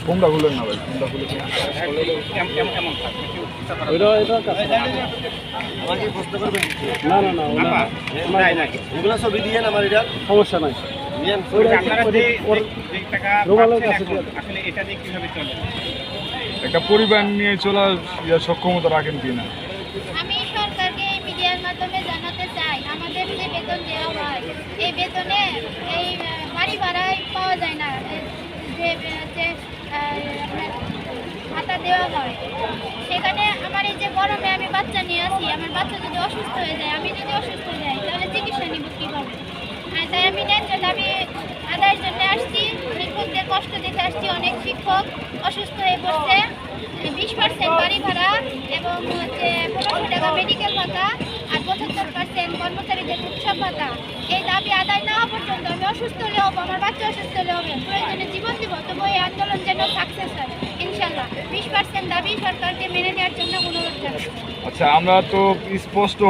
কোনটা খুলেন না ভাই, কোনটা খুলে এগুলো ছবি দিয়ে আমার এটা সমস্যা নাই। একটা পরিবার নিয়ে চলার সক্ষমতা রাখেন কিনা? আমি সরকারকে এই মিডিয়ার মাধ্যমে জানাতে চাই, আমাদের যে বেতন দেওয়া হয় এই বেতনে এই বাড়ি ভাড়ায় পাওয়া যায় না, যে আপনার ভাতা দেওয়া হয় সেখানে আমার এই যে গরমে আমি বাচ্চা নিয়ে আসি, আমার বাচ্চা যদি অসুস্থ হয়ে যায়, আমি যদি অসুস্থ হয়ে যাই তাহলে চিকিৎসা নিব কীভাবে? তাই আমি ন্যায্য দাবি আদায়ের জন্য আসছি, শিক্ষকদের কষ্ট দেখে আসছি। অনেক শিক্ষক অসুস্থ হয়ে পড়ছে, 20% বাড়ি ভাড়া এবং হচ্ছে 1500 টাকা মেডিকেল ভাতা আর 75% কর্মচারীদের উৎসব ভাতা। এই দাবি আদায় না হওয়া পর্যন্ত আমি অসুস্থ হলে হবো, আমার বাচ্চা অসুস্থ হলে হবে, প্রয়োজনে জীবন দিব, তবু এই আন্দোলন যেন সাকসেস হয় ইনশাল্লাহ। 20% দাবি সরকারকে মেনে নেওয়ার জন্য অনুরোধ জানাচ্ছি। আচ্ছা, আমরা তো স্পষ্ট